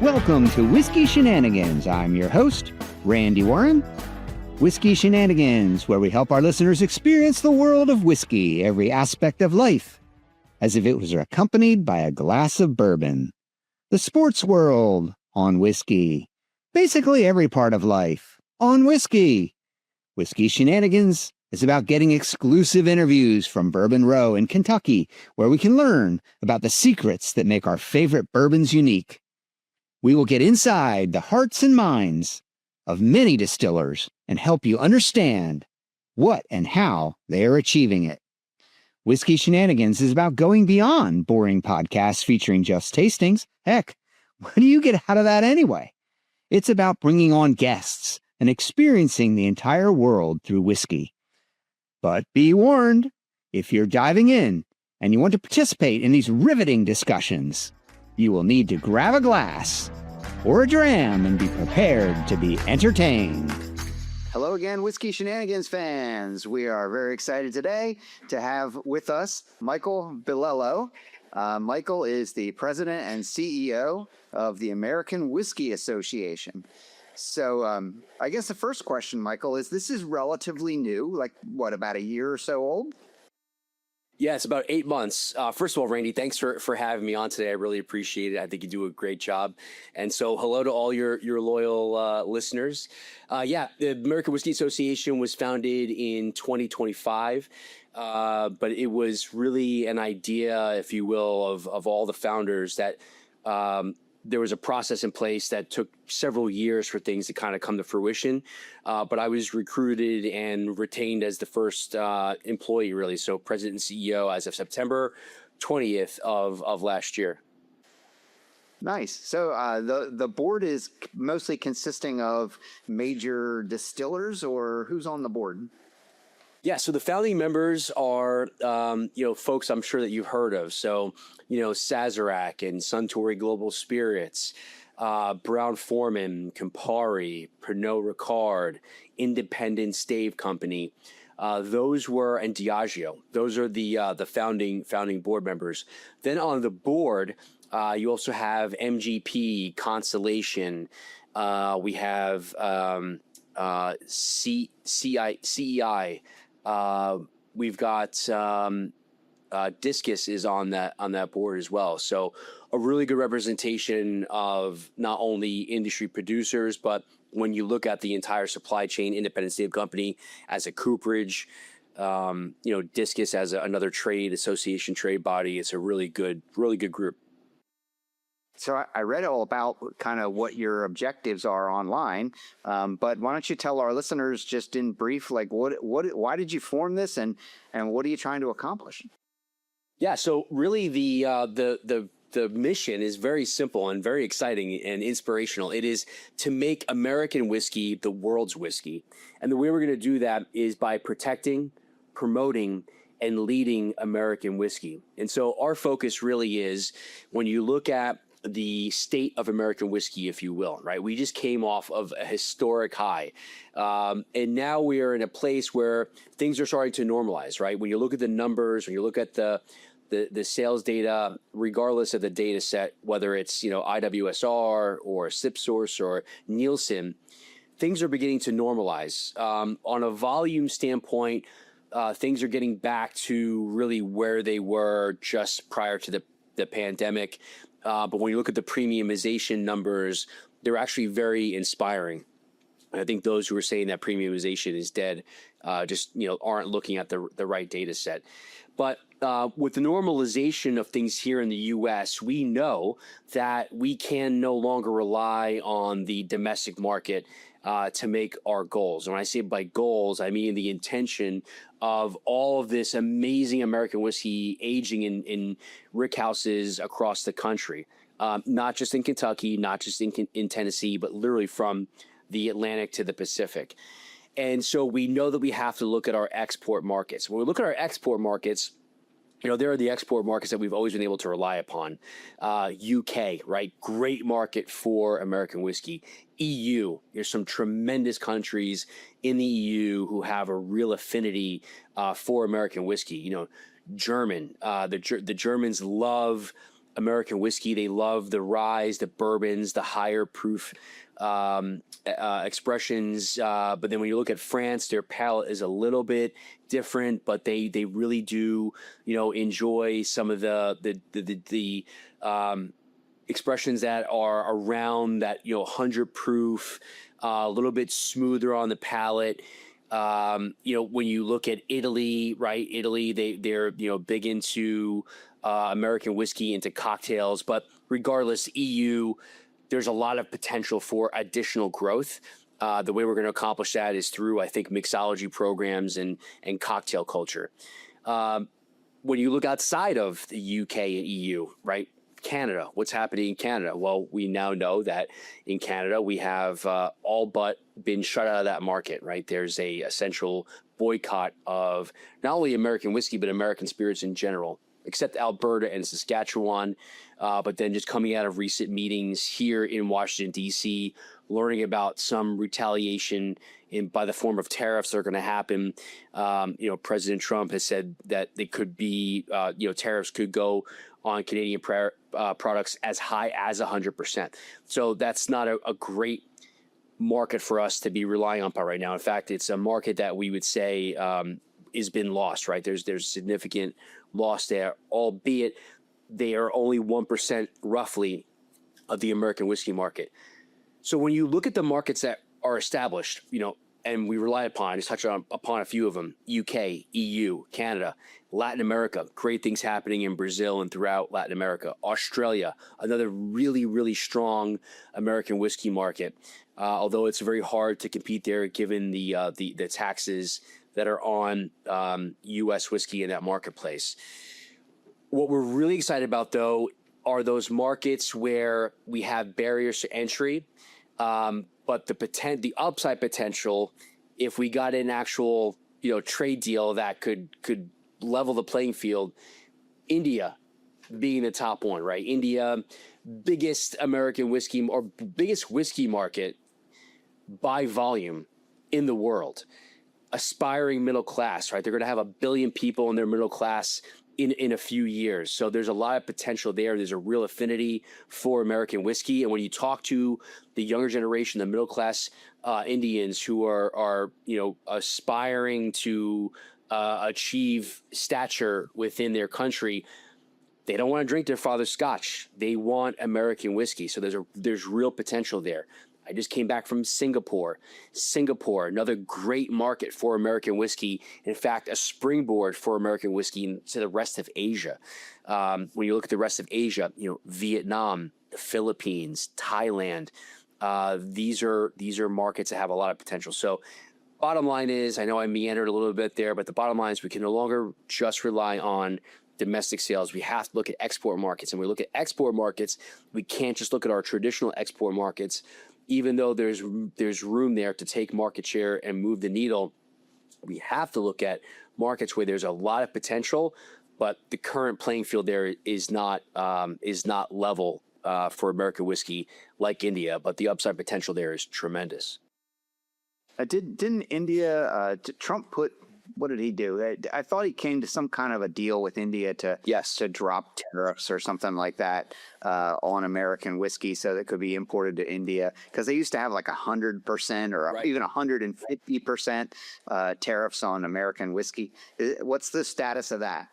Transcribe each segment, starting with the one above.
Welcome to Whiskey Shenanigans. I'm your host, Randy Warren. Whiskey Shenanigans, where we help our listeners experience the world of whiskey, every aspect of life, as if it was accompanied by a glass of bourbon. The sports world on whiskey. Basically every part of life on whiskey. Whiskey Shenanigans is about getting exclusive interviews from Bourbon Row in Kentucky, where we can learn about the secrets that make our favorite bourbons unique. We will get inside the hearts and minds of many distillers and help you understand what and how they are achieving it. Whiskey Shenanigans is about going beyond boring podcasts featuring just tastings. Heck, what do you get out of that anyway? It's about bringing on guests and experiencing the entire world through whiskey. But be warned, if you're diving in and you want to participate in these riveting discussions, you will need to grab a glass or a dram and be prepared to be entertained. Hello again, Whiskey Shenanigans fans. We are very excited today to have with us Michael Bilello. Michael is the president and CEO of the American Whiskey Association. So I guess the first question, Michael, is this is relatively new, like what, about a year or so old? Yeah, it's about 8 months. First of all, Randy, thanks for having me on today. I really appreciate it. I think you do a great job. And so hello to all your loyal listeners. The American Whiskey Association was founded in 2025, but it was really an idea, if you will, of all the founders that there was a process in place that took several years for things to kind of come to fruition. But I was recruited and retained as the first employee, really. So president and CEO as of September 20th of last year. Nice. So the board is mostly consisting of major distillers, or who's on the board? Yeah, so the founding members are, folks I'm sure that you've heard of. So, Sazerac and Suntory Global Spirits, Brown-Forman, Campari, Pernod Ricard, Independent Stave Company. And Diageo. Those are the founding board members. Then on the board, you also have MGP, Constellation. We have CEI. We've got Discus is on that board as well. So a really good representation of not only industry producers, but when you look at the entire supply chain, Independent Stave Company as a cooperage, Discus as another trade association, trade body. It's a really good group. So I read all about kind of what your objectives are online, but why don't you tell our listeners just in brief, like why did you form this, and what are you trying to accomplish? Yeah, so really the mission is very simple and very exciting and inspirational. It is to make American whiskey the world's whiskey, and the way we're going to do that is by protecting, promoting, and leading American whiskey. And so our focus really is when you look at the state of American whiskey, if you will, right? We just came off of a historic high. And now we are in a place where things are starting to normalize, right? When you look at the numbers, when you look at the sales data, regardless of the data set, whether it's, IWSR or SipSource or Nielsen, things are beginning to normalize. On a volume standpoint, things are getting back to really where they were just prior to the pandemic. But when you look at the premiumization numbers, they're actually very inspiring. I think those who are saying that premiumization is dead aren't looking at the right data set. But with the normalization of things here in the U.S., we know that we can no longer rely on the domestic market to make our goals. And when I say by goals, I mean the intention of all of this amazing American whiskey aging in rickhouses across the country, not just in Kentucky, not just in Tennessee, but literally from the Atlantic to the Pacific. And so we know that we have to look at our export markets. When we look at our export markets, there are the export markets that we've always been able to rely upon. UK, right? Great market for American whiskey. EU, there's some tremendous countries in the EU who have a real affinity for American whiskey. German, the Germans love American whiskey. They love the ryes, the bourbons, the higher proof expressions. But then when you look at France, their palate is a little bit different, but they really do, enjoy some of the expressions that are around that, 100 proof, a little bit smoother on the palate. When you look at Italy, right? Italy, they're big into American whiskey, into cocktails. But regardless, EU, there's a lot of potential for additional growth. The way we're going to accomplish that is through, I think, mixology programs and cocktail culture. When you look outside of the UK and EU, right? Canada, what's happening in Canada? Well, we now know that in Canada, we have all but been shut out of that market, right? There's a essential boycott of not only American whiskey, but American spirits in general, except Alberta and Saskatchewan. But then just coming out of recent meetings here in Washington, D.C., learning about some retaliation by the form of tariffs that are going to happen. President Trump has said that they could be, tariffs could go on Canadian products as high as 100%. So that's not a great market for us to be relying on right now. In fact, it's a market that we would say has been lost, right? There's significant loss there, albeit they are only 1% roughly of the American whiskey market. So when you look at the markets that are established, and we rely upon, just touch upon a few of them: UK, EU, Canada, Latin America, great things happening in Brazil and throughout Latin America. Australia, another really, really strong American whiskey market, although it's very hard to compete there given the taxes that are on U.S. whiskey in that marketplace. What we're really excited about, though, are those markets where we have barriers to entry, but the upside potential, if we got an actual trade deal that could level the playing field. India being the top one, right? India, biggest American whiskey or biggest whiskey market by volume in the world. Aspiring middle class, right? They're going to have 1 billion people in their middle class in a few years. So there's a lot of potential there. There's a real affinity for American whiskey. And when you talk to the younger generation, the middle class Indians who are aspiring to achieve stature within their country, they don't want to drink their father's scotch. They want American whiskey. So there's real potential there. I just came back from Singapore. Singapore, another great market for American whiskey. In fact, a springboard for American whiskey to the rest of Asia. When you look at the rest of Asia, Vietnam, the Philippines, Thailand, these are markets that have a lot of potential. So bottom line is, I know I meandered a little bit there, but the bottom line is we can no longer just rely on domestic sales. We have to look at export markets. And when we look at export markets, we can't just look at our traditional export markets. Even though there's room there to take market share and move the needle, we have to look at markets where there's a lot of potential, but the current playing field there is not level for American whiskey like India. But the upside potential there is tremendous. Didn't India? Trump put. What did he do? I thought he came to some kind of a deal with India to drop tariffs or something like that on American whiskey, so that could be imported to India, because they used to have like 100% or even 150% tariffs on American whiskey. What's the status of that?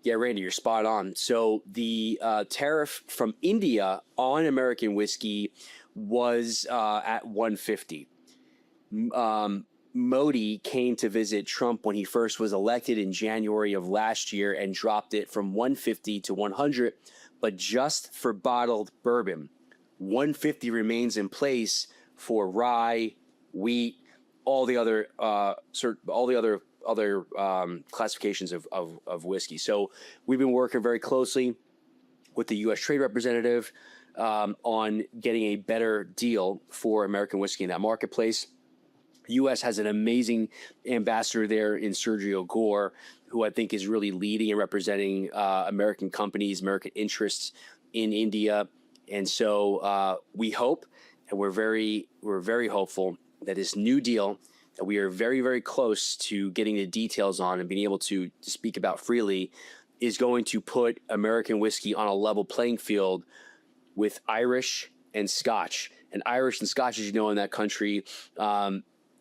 Yeah, Randy, you're spot on. So the tariff from India on American whiskey was at 150. Modi came to visit Trump when he first was elected in January of last year and dropped it from 150 to 100, but just for bottled bourbon. 150 remains in place for rye, wheat, all the other classifications of whiskey. So we've been working very closely with the U.S. Trade Representative on getting a better deal for American whiskey in that marketplace. The U.S. has an amazing ambassador there in Sergio Gore, who I think is really leading and representing American companies, American interests in India. And so we hope, and we're very hopeful that this new deal that we are very, very close to getting the details on and being able to speak about freely is going to put American whiskey on a level playing field with Irish and Scotch. And Irish and Scotch, as you know, in that country,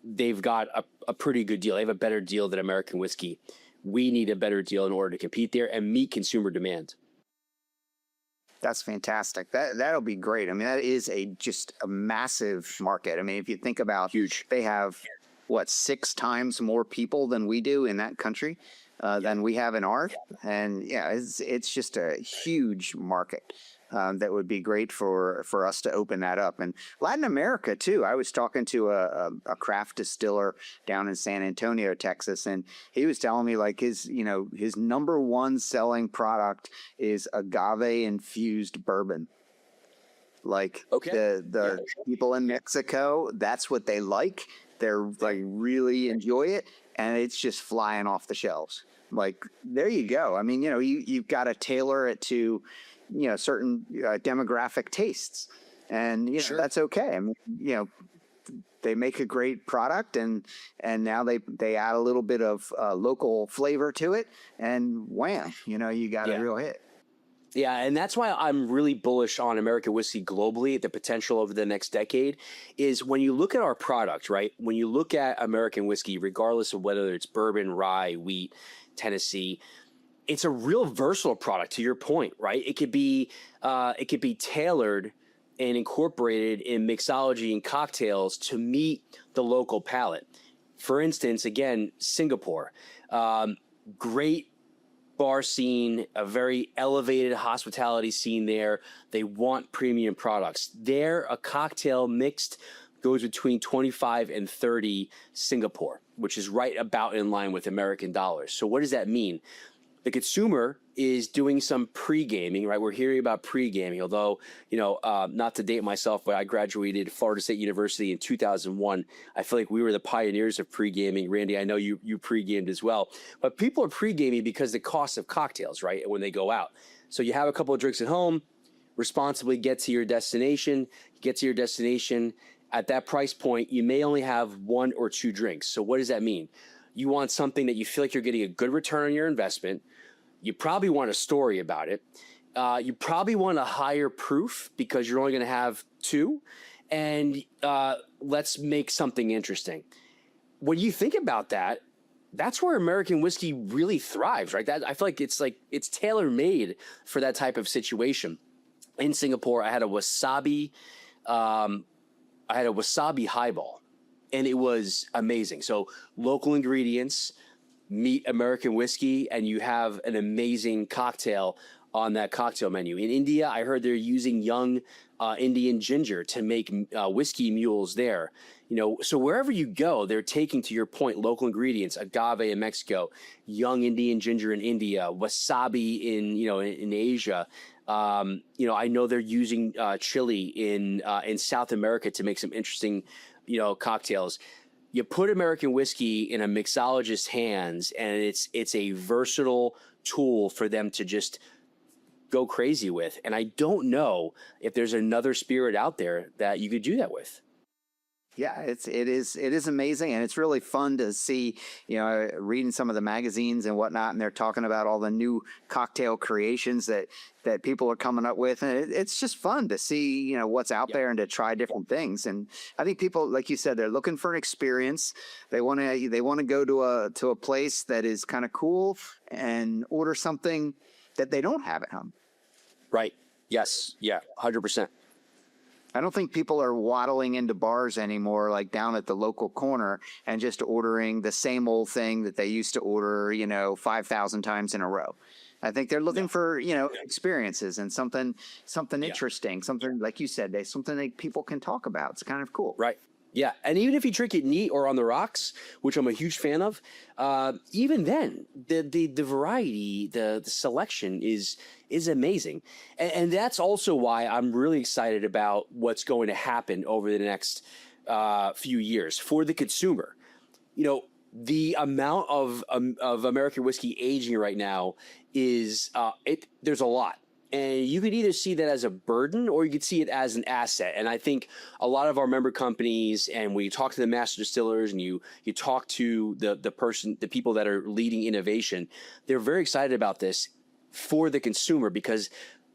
they've got a pretty good deal. They have a better deal than American whiskey. We need a better deal in order to compete there and meet consumer demand. That's fantastic. That'll be great. I mean, that is just a massive market. I mean, if you think about Huge. they have what 6 times more people than we do in that country than we have in ours, and yeah, it's just a huge market. That would be great for us to open that up. And Latin America too. I was talking to a craft distiller down in San Antonio, Texas, and he was telling me like his number one selling product is agave infused bourbon. Like the people in Mexico, that's what they like. They're like really enjoy it, and it's just flying off the shelves. Like there you go. I mean, you've got to tailor it to certain demographic tastes, and Sure. that's okay. I mean, they make a great product, and now they add a little bit of local flavor to it, and wham, you got a real hit. Yeah, and that's why I'm really bullish on American whiskey globally, the potential over the next decade, is when you look at our product, right? When you look at American whiskey, regardless of whether it's bourbon, rye, wheat, Tennessee, it's a real versatile product, to your point, right? It could be tailored and incorporated in mixology and cocktails to meet the local palate. For instance, again, Singapore, great bar scene, a very elevated hospitality scene there. They want premium products. There, a cocktail mixed goes between 25 and 30 Singapore, which is right about in line with American dollars. So what does that mean? The consumer is doing some pre-gaming, right? We're hearing about pre-gaming, although, not to date myself, but I graduated Florida State University in 2001. I feel like we were the pioneers of pre-gaming. Randy, I know you pre-gamed as well. But people are pre-gaming because of the cost of cocktails, right, when they go out. So you have a couple of drinks at home, responsibly get to your destination. At that price point, you may only have 1 or 2 drinks. So what does that mean? You want something that you feel like you're getting a good return on your investment. You probably want a story about it. You probably want a higher proof because you're only going to have 2. And let's make something interesting. When you think about that, that's where American whiskey really thrives, right? I feel like it's tailor-made for that type of situation. In Singapore, I had a wasabi highball, and it was amazing. So local ingredients meet American whiskey, and you have an amazing cocktail on that cocktail menu. In India, I heard they're using young Indian ginger to make whiskey mules there. So wherever you go, they're taking, to your point, local ingredients: agave in Mexico, young Indian ginger in India, wasabi in Asia. I know they're using chili in South America to make some interesting cocktails. You put American whiskey in a mixologist's hands, and it's a versatile tool for them to just go crazy with. And I don't know if there's another spirit out there that you could do that with. Yeah, it is amazing, and it's really fun to see, reading some of the magazines and whatnot, and they're talking about all the new cocktail creations that people are coming up with, and it's just fun to see, what's out there and to try different things. And I think people, like you said, they're looking for an experience. They want to go to a place that is kind of cool and order something that they don't have at home. Right. Yes. Yeah. 100%. I don't think people are waddling into bars anymore, like down at the local corner, and just ordering the same old thing that they used to order, 5,000 times in a row. I think they're looking for, experiences and something interesting, something like you said, something that people can talk about. It's kind of cool. Right. Yeah. And even if you drink it neat or on the rocks, which I'm a huge fan of, even then the variety, the selection is amazing. And that's also why I'm really excited about what's going to happen over the next few years for the consumer. The amount of American whiskey aging right now is there's a lot. And you could either see that as a burden or you could see it as an asset. And I think a lot of our member companies, and when you talk to the master distillers and you talk to the people that are leading innovation, they're very excited about this. for the consumer, because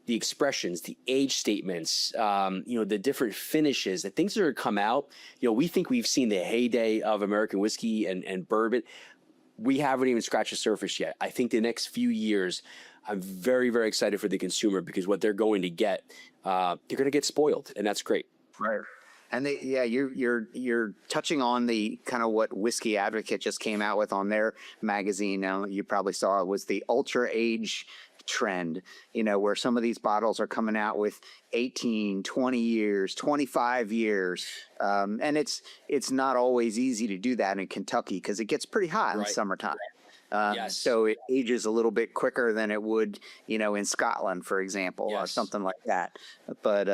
the expressions, the age statements, the different finishes, the things that are come out, we think we've seen the heyday of American whiskey and bourbon. We haven't even scratched the surface yet. I think the next few years, I'm very, very excited for the consumer, because what they're going to get, they're going to get spoiled, and that's great. Right. And you're touching on the kind of what Whiskey Advocate just came out with on their magazine. Now, you probably saw it was the ultra age trend, where some of these bottles are coming out with 18, 20 years, 25 years. And it's not always easy to do that in Kentucky, because it gets pretty hot in the summertime. Yes. So it ages a little bit quicker than it would, in Scotland, for example, or something like that. But,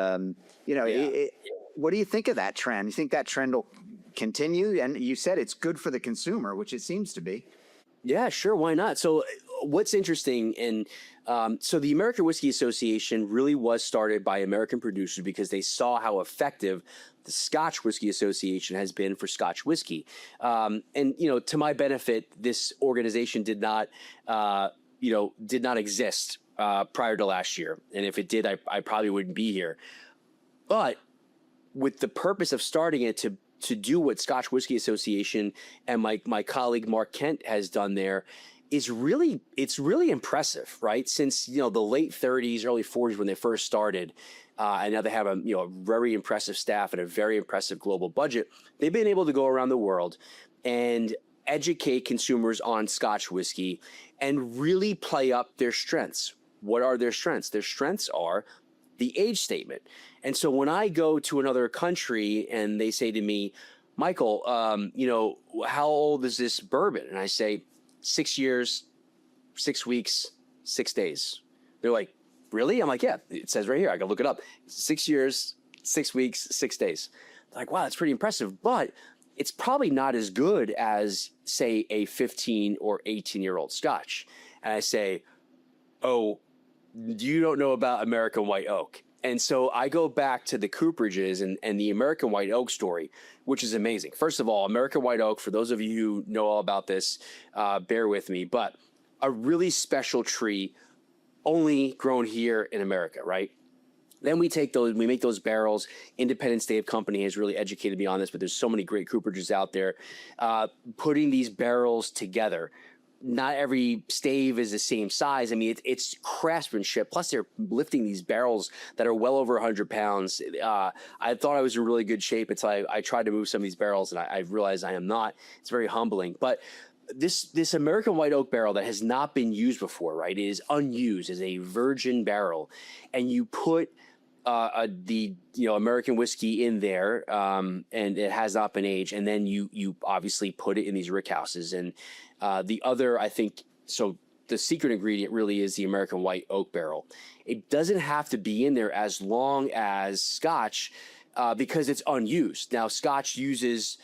what do you think of that trend? You think that trend will continue? And you said it's good for the consumer, which it seems to be. Yeah, sure. Why not? So what's interesting, and so the American Whiskey Association really was started by American producers because they saw how effective the Scotch Whiskey Association has been for Scotch whiskey. And, to my benefit, this organization did not exist prior to last year. And if it did, I probably wouldn't be here. But with the purpose of starting it to do what Scotch Whiskey Association and my colleague Mark Kent has done there, it's really impressive, right? Since the late 30s, early 40s when they first started, and now they have a very impressive staff and a very impressive global budget. They've been able to go around the world and educate consumers on Scotch whiskey and really play up their strengths. What are their strengths? Their strengths are the age statement. And so when I go to another country and they say to me, Michael, how old is this bourbon? And I say, 6 years, 6 weeks, 6 days. They're like, really? I'm like, yeah, it says right here. I can look it up. 6 years, 6 weeks, 6 days. They're like, wow, that's pretty impressive. But it's probably not as good as, say, a 15 or 18-year-old Scotch. And I say, oh, you don't know about American White Oak. And so I go back to the cooperages and the American White Oak story, which is amazing. First of all, American White Oak, for those of you who know all about this, bear with me, but a really special tree only grown here in America, right? Then we make those barrels. Independent Stave Company has really educated me on this, but there's so many great cooperages out there. Putting these barrels together, not every stave is the same size. I mean, it's craftsmanship. Plus, they're lifting these barrels that are well over 100 pounds. I thought I was in really good shape until I tried to move some of these barrels, and I realized I am not. It's very humbling. But this American White Oak barrel that has not been used before, right? It is unused as a virgin barrel, and you put the American whiskey in there, and it has not been aged, and then you obviously put it in these rick houses. And the other, I think, so the secret ingredient really is the American White Oak barrel. It doesn't have to be in there as long as Scotch, because it's unused. Now, Scotch uses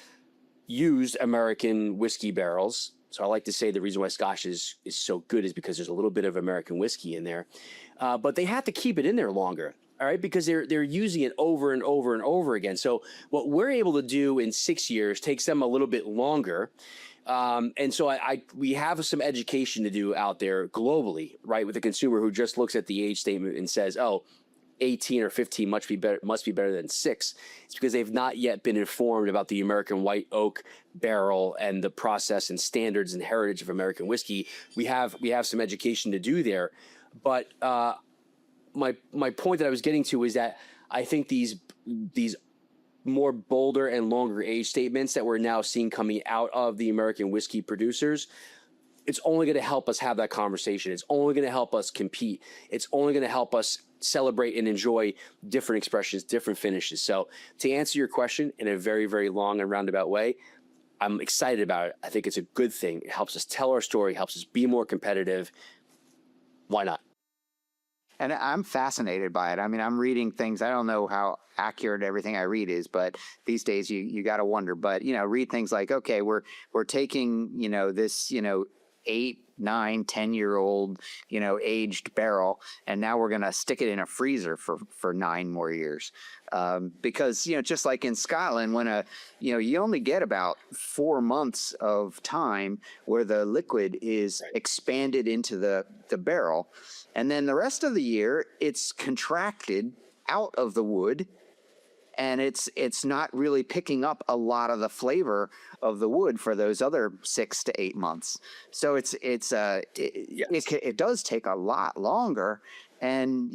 used American whiskey barrels. So I like to say the reason why Scotch is so good is because there's a little bit of American whiskey in there. But they have to keep it in there longer. All right, because they're using it over and over and over again. So what we're able to do in 6 years takes them a little bit longer. And so we have some education to do out there globally, right, with the consumer who just looks at the age statement and says, oh, 18 or 15 must be better than 6. It's because they've not yet been informed about the American White Oak barrel and the process and standards and heritage of American whiskey. We have some education to do there. But my point that I was getting to is that I think these more bolder and longer age statements that we're now seeing coming out of the American whiskey producers, it's only going to help us have that conversation. It's only going to help us compete. It's only going to help us celebrate and enjoy different expressions, different finishes. So to answer your question in a very, very long and roundabout way, I'm excited about it. I think it's a good thing. It helps us tell our story, helps us be more competitive. Why not? And I'm fascinated by it. I mean, I'm reading things. I don't know how accurate everything I read is, but these days you got to wonder. But read things like, okay, we're taking this 8, 9, 10-year-old, aged barrel, and now we're going to stick it in a freezer for 9 more years. Because, just like in Scotland, when you only get about 4 months of time where the liquid is expanded into the barrel. And then the rest of the year, it's contracted out of the wood, and it's not really picking up a lot of the flavor of the wood for those other 6 to 8 months. So it does take a lot longer. And,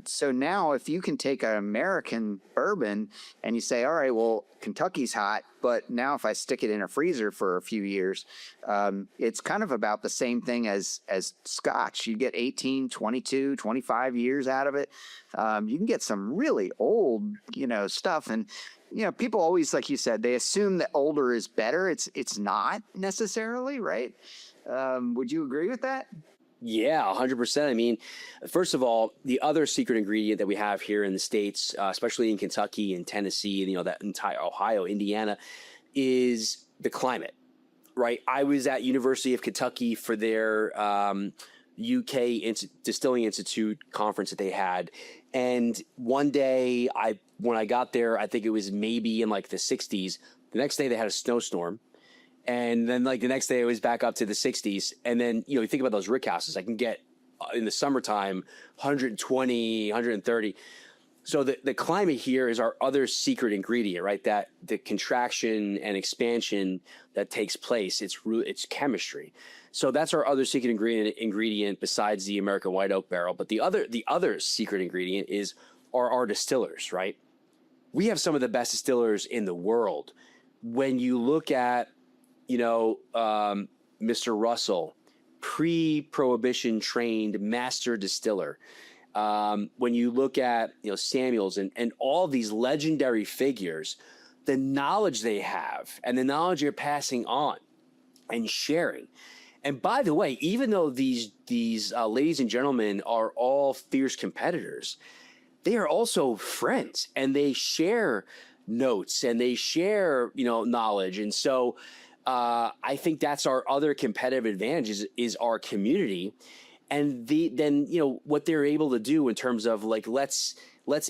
so now if you can take an American bourbon and you say, all right, well, Kentucky's hot, but now if I stick it in a freezer for a few years, it's kind of about the same thing as Scotch. You get 18, 22, 25 years out of it. You can get some really old, stuff. And, people always, like you said, they assume that older is better. It's not necessarily, right? Would you agree with that? Yeah, 100%. I mean, first of all, the other secret ingredient that we have here in the States, especially in Kentucky and Tennessee, that entire Ohio, Indiana, is the climate, right? I was at University of Kentucky for their UK Distilling Institute conference that they had. And one day, when I got there, I think it was maybe in like the 60s. The next day, they had a snowstorm. And then like the next day it was back up to the 60s. And then, you think about those rick houses, I can get in the summertime, 120, 130. So the climate here is our other secret ingredient, right? That the contraction and expansion that takes place, it's chemistry. So that's our other secret ingredient besides the American white oak barrel. But the other secret ingredient are our distillers, right? We have some of the best distillers in the world. When you look at Mr. Russell, pre-prohibition trained master distiller. When you look at, Samuels and all these legendary figures, the knowledge they have and the knowledge you're passing on and sharing. And by the way, even though these ladies and gentlemen are all fierce competitors, they are also friends, and they share notes and they share, knowledge. And so, I think that's our other competitive advantage is our community, and then what they're able to do in terms of like let's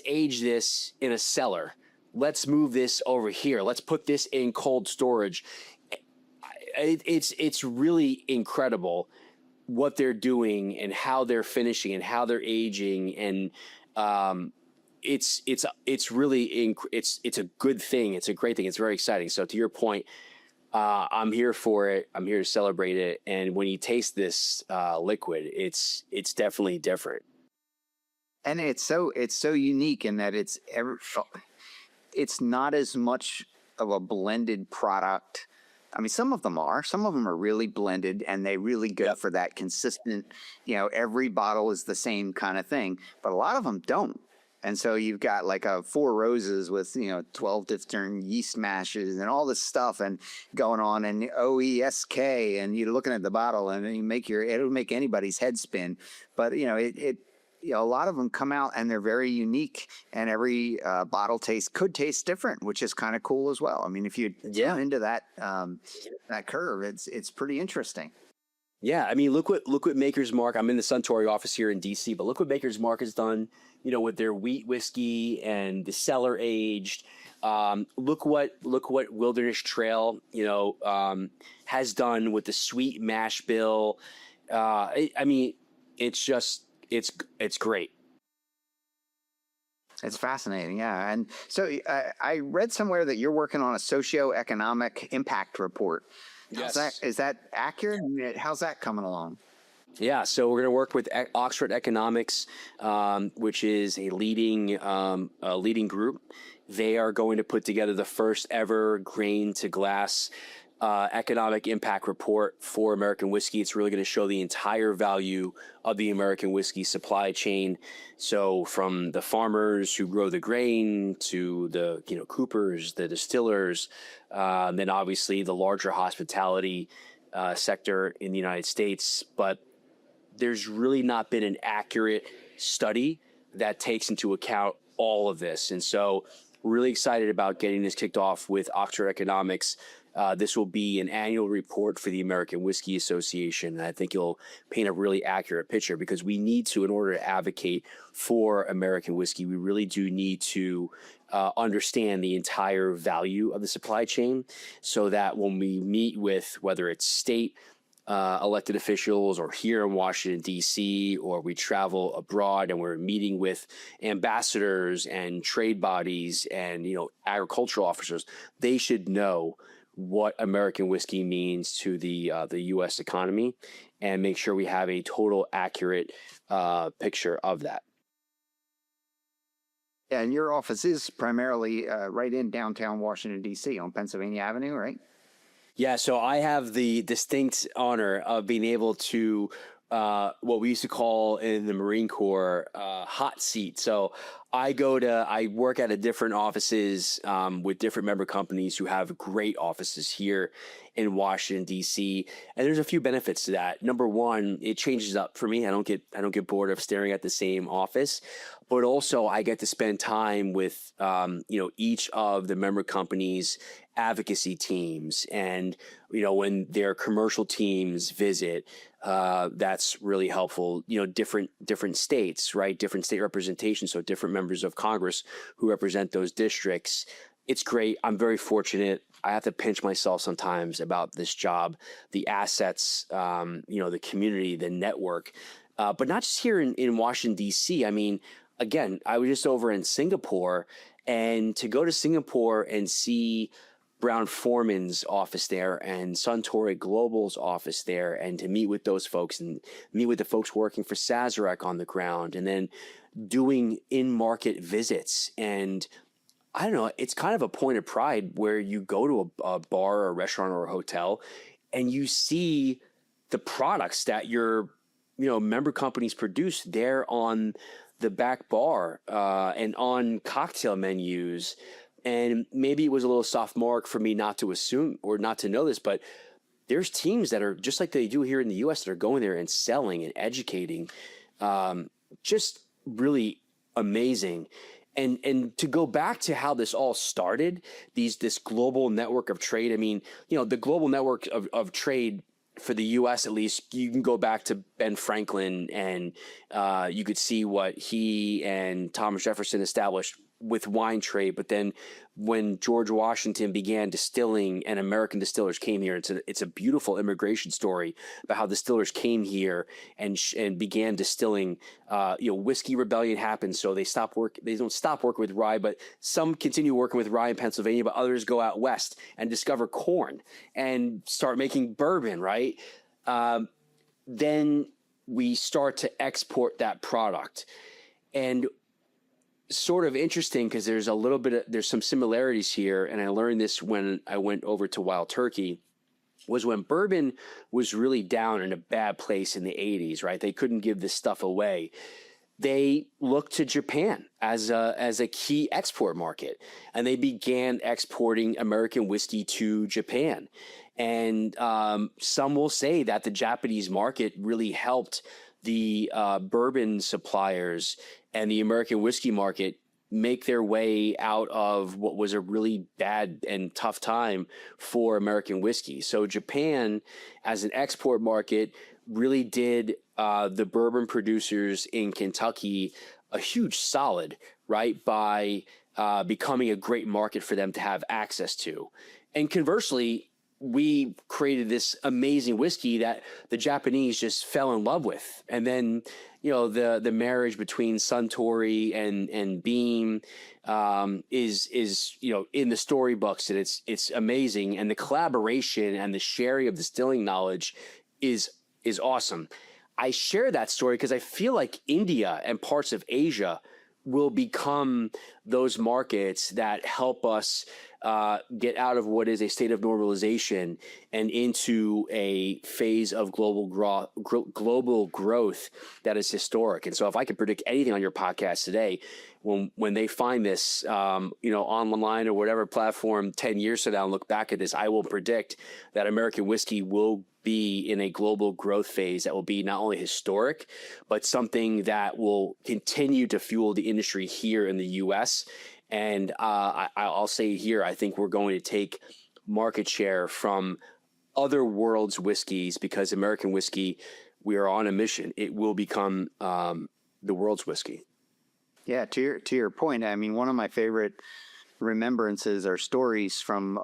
age this in a cellar, let's move this over here, let's put this in cold storage. It's really incredible what they're doing and how they're finishing and how they're aging, and it's really it's a good thing. It's a great thing. It's very exciting. So to your point. I'm here for it. I'm here to celebrate it. And when you taste this liquid, it's definitely different. And it's so unique in that it's not as much of a blended product. I mean, some of them are really blended and they really good for that consistent, every bottle is the same kind of thing, but a lot of them don't. And so you've got like a Four Roses with, 12 different yeast mashes and all this stuff and going on, and OESK, and you're looking at the bottle and it'll make anybody's head spin. But, a lot of them come out and they're very unique, and every bottle could taste different, which is kind of cool as well. I mean, if you get into that curve, it's pretty interesting. Yeah, I mean, look what Maker's Mark. I'm in the Suntory office here in DC, but look what Maker's Mark has done, with their wheat whiskey and the cellar aged. Look what Wilderness Trail, has done with the sweet mash bill. I mean, it's great. It's fascinating, yeah. And so I read somewhere that you're working on a socioeconomic impact report. Yes. Is that accurate? How's that coming along? Yeah, so we're going to work with Oxford Economics, which is a leading group. They are going to put together the first ever grain to glass economic impact report for American whiskey. It's really going to show the entire value of the American whiskey supply chain. So from the farmers who grow the grain to the coopers, the distillers, then obviously the larger hospitality sector in the United States. But there's really not been an accurate study that takes into account all of this. And so we're really excited about getting this kicked off with Oxford Economics. This will be an annual report for the American Whiskey Association, and I think it'll paint a really accurate picture, because we need to, in order to advocate for American whiskey, we really do need to understand the entire value of the supply chain, so that when we meet with, whether it's state elected officials, or here in Washington, D.C., or we travel abroad and we're meeting with ambassadors and trade bodies and, agricultural officers, they should know what American whiskey means to the U.S. economy, and make sure we have a total accurate picture of that. Yeah, and your office is primarily right in downtown Washington, D.C. on Pennsylvania Avenue, right? Yeah, so I have the distinct honor of being able to what we used to call in the Marine Corps hot seat. So I work at different offices with different member companies who have great offices here in Washington, D.C. And there's a few benefits to that. Number one, it changes up for me. I don't get bored of staring at the same office, but also I get to spend time with each of the member companies' advocacy teams, and when their commercial teams visit, that's really helpful. Different states, right? Different state representation, so different members of Congress who represent those districts. It's great. I'm very fortunate. I have to pinch myself sometimes about this job, the assets, the community, the network, but not just here in Washington, D.C. I mean, again, I was just over in Singapore, and to go to Singapore and see Brown-Forman's office there and Suntory Global's office there, and to meet with those folks and meet with the folks working for Sazerac on the ground, and then doing in-market visits. And I don't know, it's kind of a point of pride where you go to a bar or a restaurant or a hotel and you see the products that your member companies produce there on the back bar and on cocktail menus. And maybe it was a little sophomoric for me not to assume or not to know this, but there's teams that are just like they do here in the U.S. that are going there and selling and educating. Just really amazing. And to go back to how this all started, this global network of trade. I mean, the global network of trade for the U.S. at least, you can go back to Ben Franklin, and you could see what he and Thomas Jefferson established with wine trade. But then when George Washington began distilling and American distillers came here, it's a beautiful immigration story about how distillers came here and began distilling. Whiskey rebellion happened, so they don't stop working with rye, but some continue working with rye in Pennsylvania, but others go out west and discover corn and start making bourbon, right? Then we start to export that product. And sort of interesting, because there's some similarities here, and I learned this when I went over to Wild Turkey, was when bourbon was really down in a bad place in the 80s, right? They couldn't give this stuff away. They looked to Japan as a key export market, and they began exporting American whiskey to Japan. And some will say that the Japanese market really helped the bourbon suppliers and the American whiskey market make their way out of what was a really bad and tough time for American whiskey. So Japan, as an export market, really did the bourbon producers in Kentucky a huge solid, right, by becoming a great market for them to have access to. And conversely, we created this amazing whiskey that the Japanese just fell in love with. And then, the marriage between Suntory and Beam is in the storybooks, and it's amazing. And the collaboration and the sharing of distilling knowledge is awesome. I share that story because I feel like India and parts of Asia will become those markets that help us get out of what is a state of normalization and into a phase of global growth that is historic. And so if I could predict anything on your podcast today, when they find this, online or whatever platform 10 years from now and look back at this, I will predict that American whiskey will be in a global growth phase that will be not only historic, but something that will continue to fuel the industry here in the U.S. And I'll say here, I think we're going to take market share from other world's whiskeys, because American whiskey, we are on a mission. It will become the world's whiskey. Yeah, to your point, I mean, one of my favorite remembrances or stories from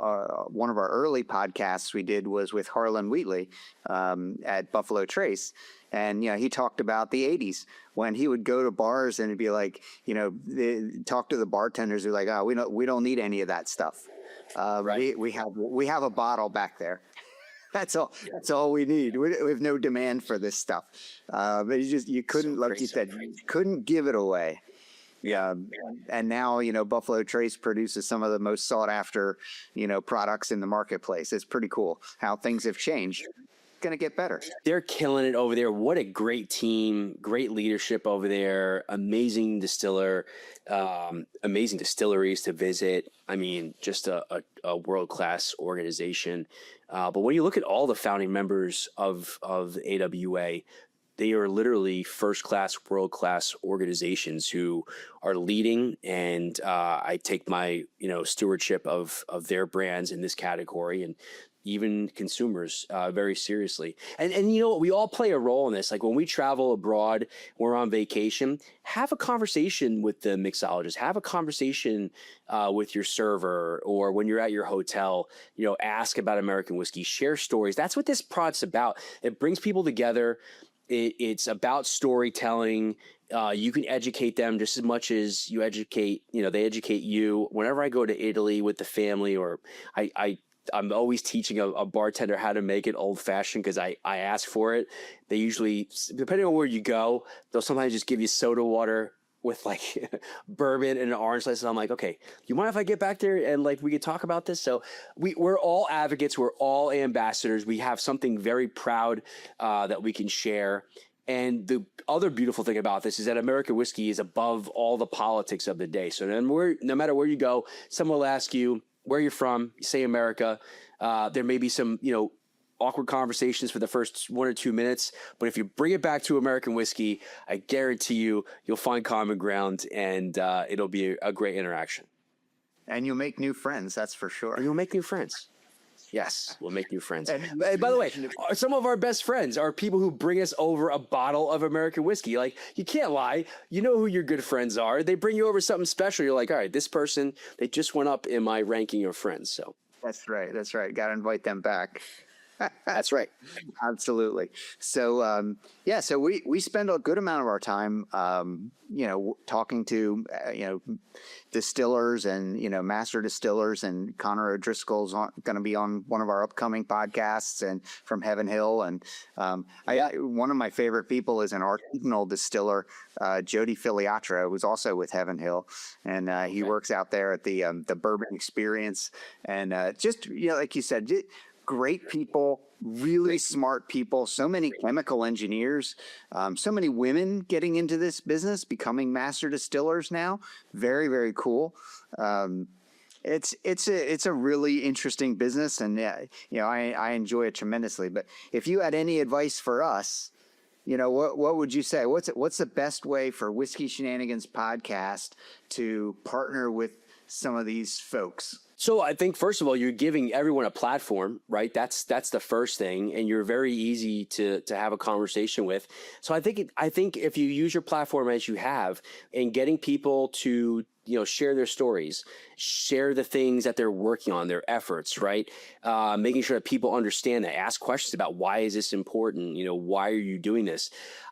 one of our early podcasts we did was with Harlan Wheatley at Buffalo Trace. And, he talked about the 80s when he would go to bars and it'd be like, talk to the bartenders who are like, oh, we don't need any of that stuff. Right. We have a bottle back there. That's all. That's all we need. We have no demand for this stuff. But you couldn't, So like crazy. you said, you couldn't give it away. Yeah. And now, Buffalo Trace produces some of the most sought after, products in the marketplace. It's pretty cool how things have changed. It's going to get better. They're killing it over there. What a great team, great leadership over there. Amazing distiller, amazing distilleries to visit. I mean, just a world-class organization. But when you look at all the founding members of AWA, they are literally first-class, world-class organizations who are leading, and I take my stewardship of their brands in this category and even consumers very seriously. And we all play a role in this. Like when we travel abroad, we're on vacation, have a conversation with the mixologist, have a conversation with your server, or when you're at your hotel, ask about American whiskey, share stories. That's what this product's about. It brings people together. It's about storytelling. You can educate them just as much as you educate, they educate you. Whenever I go to Italy with the family, or I'm always teaching a bartender how to make it old fashioned because I ask for it. They usually, depending on where you go, they'll sometimes just give you soda water with like bourbon and an orange slice. And I'm like, okay, you mind if I get back there and like we could talk about this? So we're all advocates. We're all ambassadors. We have something very proud that we can share. And the other beautiful thing about this is that American whiskey is above all the politics of the day. So no matter where you go, someone will ask you where you're from. You say America. There may be some, awkward conversations for the first 1 or 2 minutes, but if you bring it back to American whiskey, I guarantee you'll find common ground, and it'll be a great interaction. And you'll make new friends, that's for sure. And you'll make new friends. Yes, we'll make new friends. And by the way, some of our best friends are people who bring us over a bottle of American whiskey. Like, you can't lie. You know who your good friends are. They bring you over something special. You're like, all right, this person, they just went up in my ranking of friends. So That's right. Got to invite them back. That's right. Absolutely. So, so we spend a good amount of our time, talking to, distillers and, master distillers, and Connor O'Driscoll's going to be on one of our upcoming podcasts, and from Heaven Hill. And one of my favorite people is an artisanal distiller, Jody Filiatra, who's also with Heaven Hill. And he works out there at the Bourbon Experience. And just, like you said, great people, really smart people, so many chemical engineers, so many women getting into this business, becoming master distillers now. Very, very cool. It's a really interesting business, and I enjoy it tremendously. But if you had any advice for us, what would you say? What's the best way for Whiskey Shenanigans podcast to partner with some of these folks? So I think, first of all, you're giving everyone a platform, right? That's the first thing, and you're very easy to have a conversation with. So I think if you use your platform as you have, and getting people to share their stories, share the things that they're working on, their efforts, right? Making sure that people understand that, ask questions about why is this important? Why are you doing this?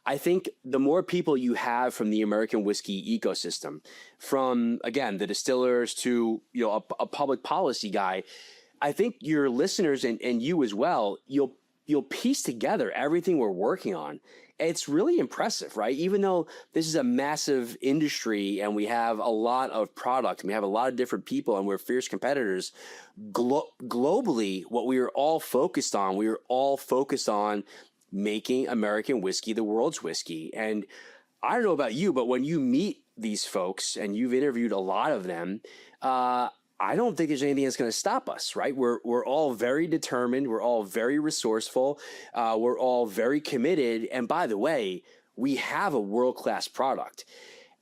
I think the more people you have from the American whiskey ecosystem, from, again, the distillers to, a public policy guy, I think your listeners and you as well, you'll piece together everything we're working on. It's really impressive, right? Even though this is a massive industry and we have a lot of product and we have a lot of different people and we're fierce competitors, globally, what we are all focused on making American whiskey the world's whiskey. And I don't know about you, but when you meet these folks, and you've interviewed a lot of them, I don't think there's anything that's going to stop us, right? We're all very determined. We're all very resourceful. We're all very committed. And by the way, we have a world-class product.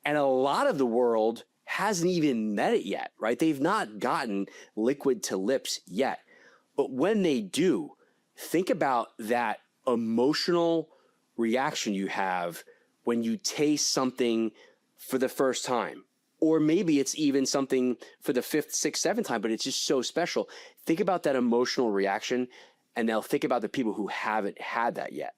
And a lot of the world hasn't even met it yet, right? They've not gotten liquid to lips yet. But when they do, think about that emotional reaction you have when you taste something for the first time. Or maybe it's even something for the fifth, sixth, seventh time, but it's just so special. Think about that emotional reaction, and now think about the people who haven't had that yet.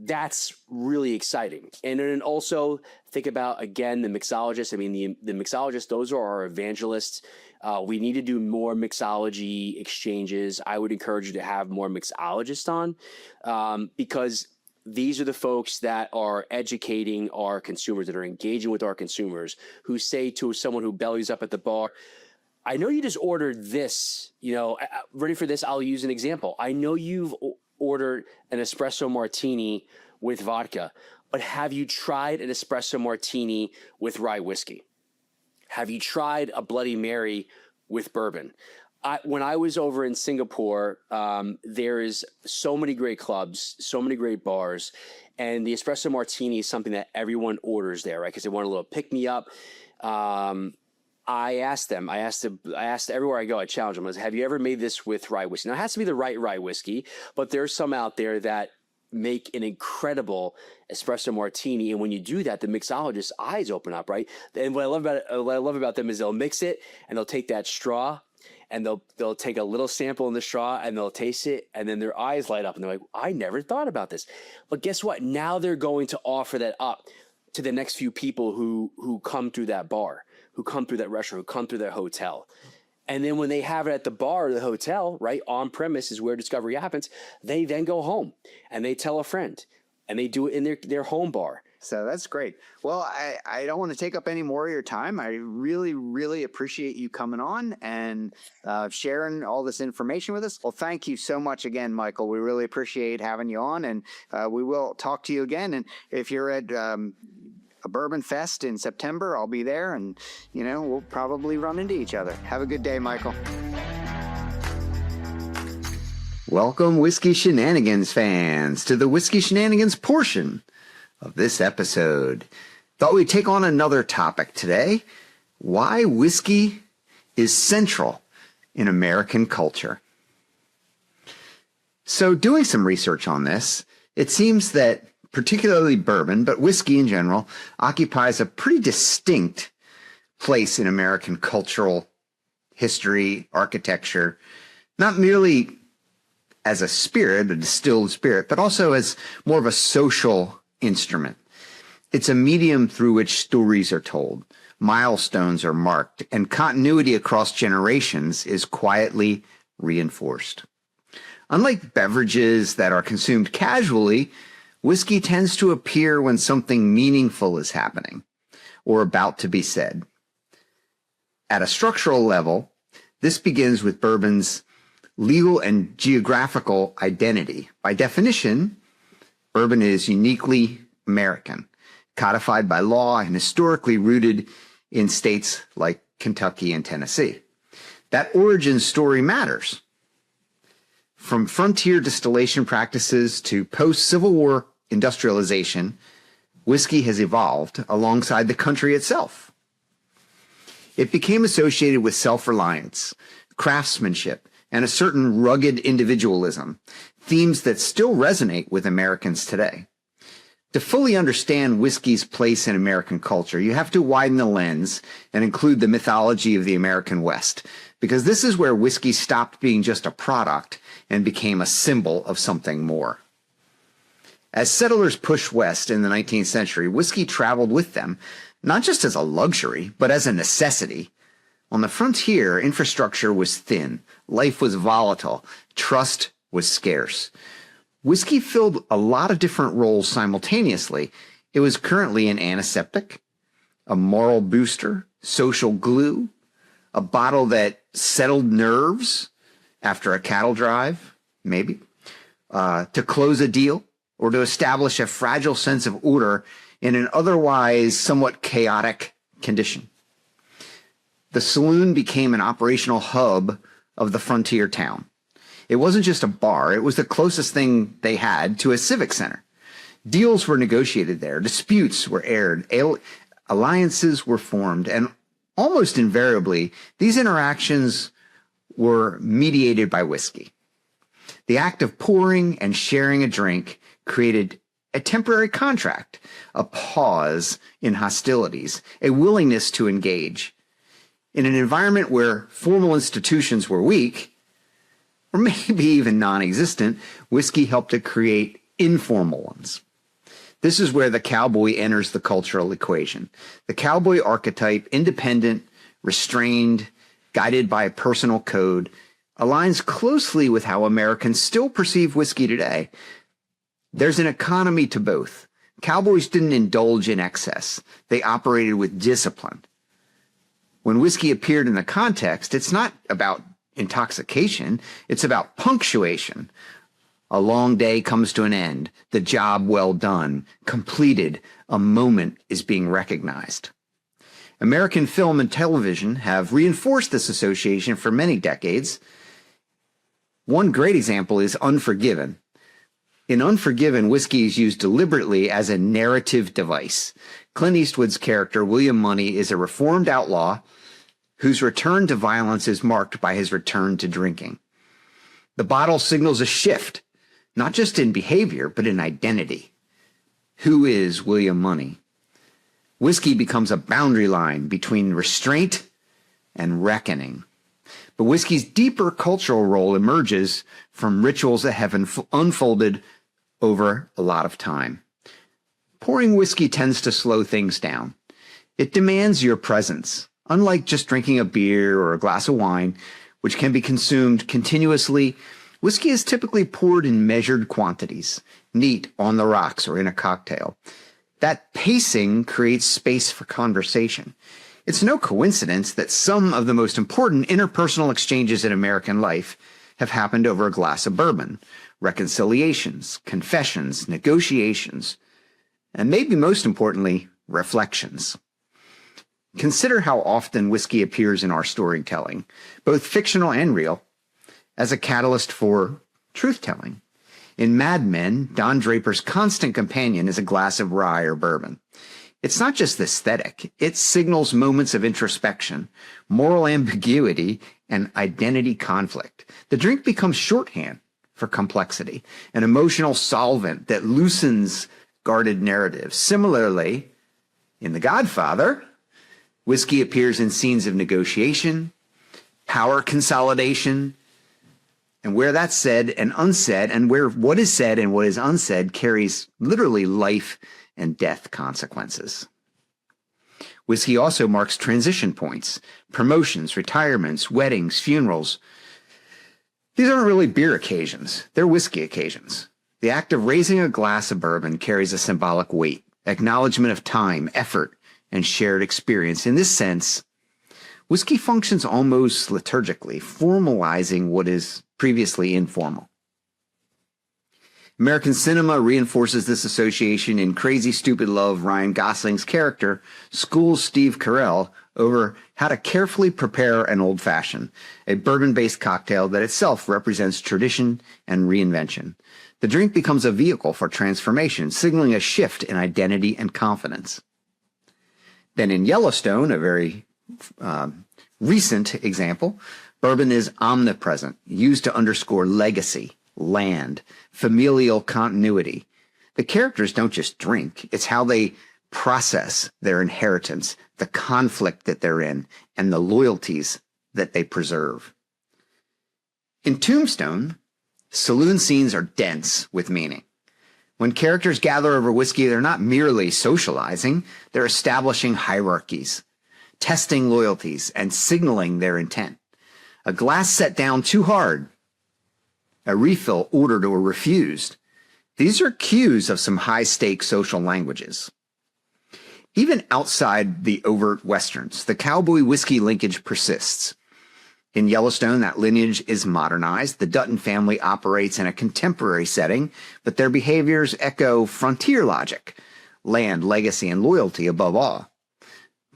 That's really exciting. And then also think about, again, the mixologists. I mean, the mixologists, those are our evangelists. We need to do more mixology exchanges. I would encourage you to have more mixologists on, because these are the folks that are educating our consumers, that are engaging with our consumers, who say to someone who bellies up at the bar, I know you just ordered this, ready for this? I'll use an example. I know you've ordered an espresso martini with vodka, but have you tried an espresso martini with rye whiskey? Have you tried a Bloody Mary with bourbon? When I was over in Singapore, there is so many great clubs, so many great bars, and the espresso martini is something that everyone orders there, right? Because they want a little pick-me-up. I asked everywhere I go, I challenge them, have you ever made this with rye whiskey? Now, it has to be the right rye whiskey, but there's some out there that make an incredible espresso martini. And when you do that, the mixologist's eyes open up, right? And what I love about them is they'll mix it, and they'll take that straw, and they'll take a little sample in the straw, and they'll taste it, and then their eyes light up, and they're like, I never thought about this. But guess what? Now they're going to offer that up to the next few people who come through that bar, who come through that restaurant, who come through that hotel. And then when they have it at the bar or the hotel, right, on premise is where discovery happens, they then go home and they tell a friend, and they do it in their home bar. So that's great. Well, I don't want to take up any more of your time. I really, really appreciate you coming on and sharing all this information with us. Well, thank you so much again, Michael. We really appreciate having you on, and we will talk to you again. And if you're at a Bourbon Fest in September, I'll be there, and, we'll probably run into each other. Have a good day, Michael. Welcome, Whiskey Shenanigans fans, to the Whiskey Shenanigans portion of this episode. Thought we'd take on another topic today: why whiskey is central in American culture. So, doing some research on this, it seems that particularly bourbon, but whiskey in general, occupies a pretty distinct place in American cultural history, architecture, not merely as a spirit, a distilled spirit, but also as more of a social instrument. It's a medium through which stories are told, milestones are marked, and continuity across generations is quietly reinforced. Unlike beverages that are consumed casually, whiskey tends to appear when something meaningful is happening or about to be said. At a structural level, this begins with bourbon's legal and geographical identity. By definition, bourbon is uniquely American, codified by law and historically rooted in states like Kentucky and Tennessee. That origin story matters. From frontier distillation practices to post-Civil War industrialization, whiskey has evolved alongside the country itself. It became associated with self-reliance, craftsmanship, and a certain rugged individualism, themes that still resonate with Americans today. To fully understand whiskey's place in American culture, you have to widen the lens and include the mythology of the American West, because this is where whiskey stopped being just a product and became a symbol of something more. As settlers pushed west in the 19th century, whiskey traveled with them, not just as a luxury, but as a necessity. On the frontier, infrastructure was thin, life was volatile, trust was scarce. Whiskey filled a lot of different roles simultaneously. It was currently an antiseptic, a moral booster, social glue, a bottle that settled nerves after a cattle drive, maybe, to close a deal, or to establish a fragile sense of order in an otherwise somewhat chaotic condition. The saloon became an operational hub of the frontier town. It wasn't just a bar, it was the closest thing they had to a civic center. Deals were negotiated there, disputes were aired, alliances were formed, and almost invariably, these interactions were mediated by whiskey. The act of pouring and sharing a drink created a temporary contract, a pause in hostilities, a willingness to engage. In an environment where formal institutions were weak, or maybe even non-existent, whiskey helped to create informal ones. This is where the cowboy enters the cultural equation. The cowboy archetype, independent, restrained, guided by a personal code, aligns closely with how Americans still perceive whiskey today. There's an economy to both. Cowboys didn't indulge in excess. They operated with discipline. When whiskey appeared in the context, it's not about intoxication, it's about punctuation. A long day comes to an end, the job well done, completed, a moment is being recognized. American film and television have reinforced this association for many decades. One great example is Unforgiven. In Unforgiven, whiskey is used deliberately as a narrative device. Clint Eastwood's character, William Money, is a reformed outlaw whose return to violence is marked by his return to drinking. The bottle signals a shift, not just in behavior, but in identity. Who is William Money? Whiskey becomes a boundary line between restraint and reckoning. But whiskey's deeper cultural role emerges from rituals that have unfolded over a lot of time. Pouring whiskey tends to slow things down. It demands your presence. Unlike just drinking a beer or a glass of wine, which can be consumed continuously, whiskey is typically poured in measured quantities, neat on the rocks or in a cocktail. That pacing creates space for conversation. It's no coincidence that some of the most important interpersonal exchanges in American life have happened over a glass of bourbon. Reconciliations, confessions, negotiations, and maybe most importantly, reflections. Consider how often whiskey appears in our storytelling, both fictional and real, as a catalyst for truth-telling. In Mad Men, Don Draper's constant companion is a glass of rye or bourbon. It's not just aesthetic, it signals moments of introspection, moral ambiguity, and identity conflict. The drink becomes shorthand for complexity, an emotional solvent that loosens guarded narratives. Similarly, in The Godfather, whiskey appears in scenes of negotiation, power consolidation, and where that's said and unsaid, and where what is said and what is unsaid carries literally life and death consequences. Whiskey also marks transition points, promotions, retirements, weddings, funerals. These aren't really beer occasions, they're whiskey occasions. The act of raising a glass of bourbon carries a symbolic weight, acknowledgement of time, effort, and shared experience. In this sense, whiskey functions almost liturgically, formalizing what is previously informal. American cinema reinforces this association in Crazy Stupid Love. Ryan Gosling's character schools Steve Carell over how to carefully prepare an old-fashioned, a bourbon-based cocktail that itself represents tradition and reinvention. The drink becomes a vehicle for transformation, signaling a shift in identity and confidence. Then in Yellowstone, a very recent example, bourbon is omnipresent, used to underscore legacy, land, familial continuity. The characters don't just drink, it's how they process their inheritance, the conflict that they're in, and the loyalties that they preserve. In Tombstone, saloon scenes are dense with meaning. When characters gather over whiskey, they're not merely socializing, they're establishing hierarchies, testing loyalties, and signaling their intent. A glass set down too hard, a refill ordered or refused. These are cues of some high-stakes social languages. Even outside the overt westerns, the cowboy whiskey linkage persists. In Yellowstone, that lineage is modernized. The Dutton family operates in a contemporary setting, but their behaviors echo frontier logic, land, legacy, and loyalty above all.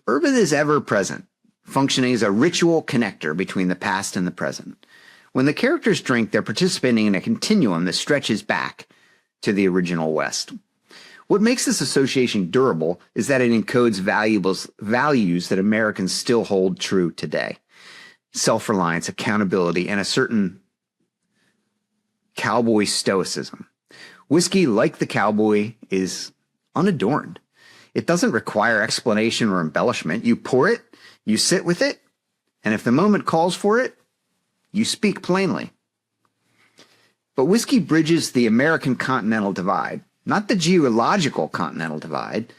Bourbon is ever present, functioning as a ritual connector between the past and the present. When the characters drink, they're participating in a continuum that stretches back to the original West. What makes this association durable is that it encodes values that Americans still hold true today. self-reliance, accountability, and a certain cowboy stoicism. Whiskey, like the cowboy, is unadorned. It doesn't require explanation or embellishment. You pour it, you sit with it, and if the moment calls for it, you speak plainly. But whiskey bridges the American continental divide, not the geological continental divide,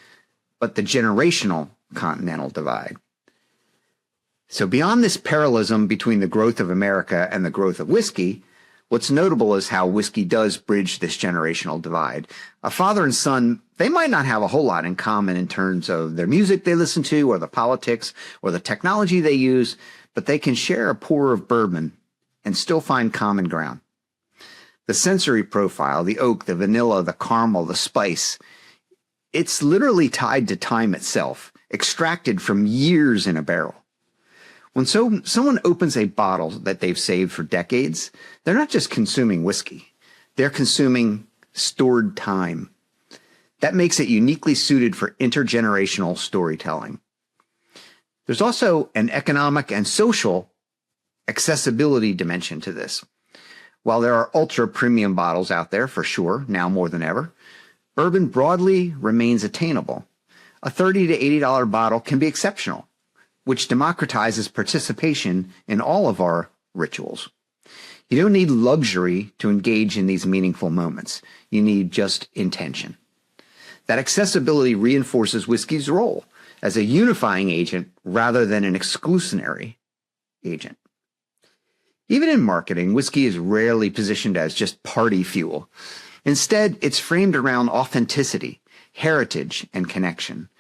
but the generational continental divide. So beyond this parallelism between the growth of America and the growth of whiskey, what's notable is how whiskey does bridge this generational divide. A father and son, they might not have a whole lot in common in terms of their music they listen to or the politics or the technology they use, but they can share a pour of bourbon and still find common ground. The sensory profile, the oak, the vanilla, the caramel, the spice, it's literally tied to time itself, extracted from years in a barrel. When someone opens a bottle that they've saved for decades, they're not just consuming whiskey. They're consuming stored time. That makes it uniquely suited for intergenerational storytelling. There's also an economic and social accessibility dimension to this. While there are ultra premium bottles out there for sure, now more than ever, bourbon broadly remains attainable. A $30 to $80 bottle can be exceptional, which democratizes participation in all of our rituals. You don't need luxury to engage in these meaningful moments. You need just intention. That accessibility reinforces whiskey's role as a unifying agent rather than an exclusionary agent. Even in marketing, whiskey is rarely positioned as just party fuel. Instead, it's framed around authenticity, heritage, and connection.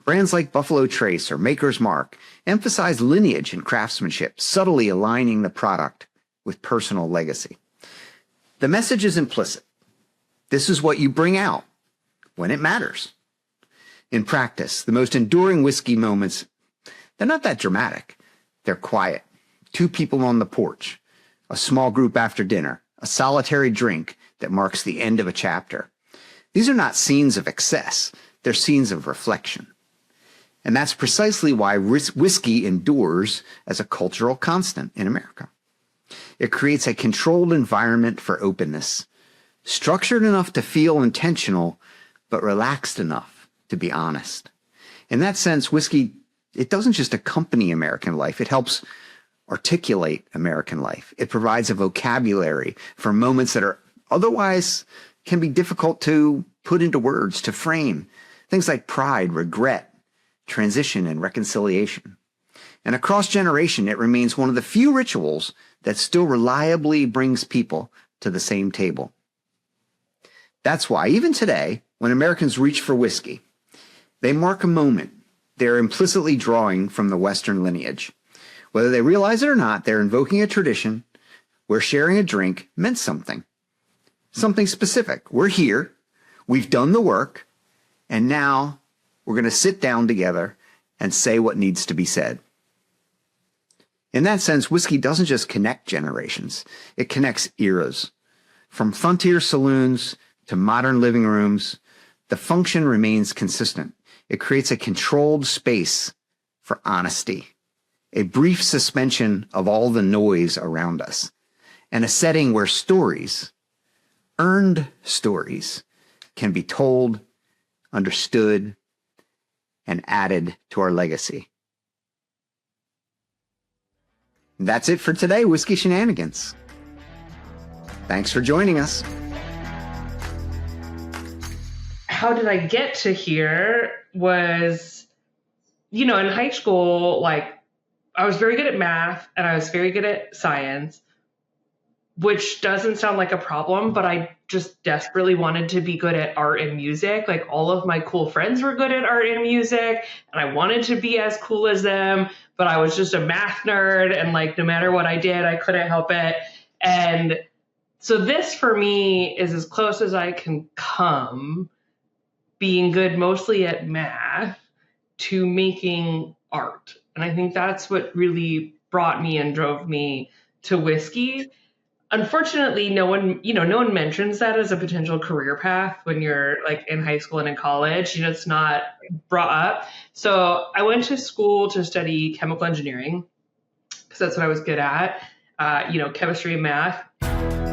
Brands like Buffalo Trace or Maker's Mark emphasize lineage and craftsmanship, subtly aligning the product with personal legacy. The message is implicit. This is what you bring out when it matters. In practice, the most enduring whiskey moments, they're not that dramatic. They're quiet. Two people on the porch, a small group after dinner, a solitary drink that marks the end of a chapter. These are not scenes of excess. They're scenes of reflection. And that's precisely why whiskey endures as a cultural constant in America. It creates a controlled environment for openness, structured enough to feel intentional, but relaxed enough to be honest. In that sense, whiskey, it doesn't just accompany American life. It helps articulate American life. It provides a vocabulary for moments that are otherwise can be difficult to put into words, to frame. Things like pride, regret, transition, and reconciliation. And across generation, it remains one of the few rituals that still reliably brings people to the same table. That's why, even today, when Americans reach for whiskey, they mark a moment. They're implicitly drawing from the Western lineage. Whether they realize it or not, they're invoking a tradition where sharing a drink meant something specific. We're here, we've done the work, and now we're going to sit down together and say what needs to be said. In that sense, whiskey doesn't just connect generations, it connects eras. From frontier saloons to modern living rooms, the function remains consistent. It creates a controlled space for honesty, a brief suspension of all the noise around us, and a setting where stories, earned stories, can be told, understood, and added to our legacy. That's it for today, Whiskey Shenanigans. Thanks for joining us. How did I get to here was, in high school, I was very good at math and I was very good at science, which doesn't sound like a problem, but I just desperately wanted to be good at art and music. All of my cool friends were good at art and music, and I wanted to be as cool as them, but I was just a math nerd, and no matter what I did, I couldn't help it. And so this for me is as close as I can come, being good mostly at math, to making art. And I think that's what really brought me and drove me to whiskey. Unfortunately, no one mentions that as a potential career path when you're in high school and in college. It's not brought up. So I went to school to study chemical engineering because because that's what I was good at, chemistry and math.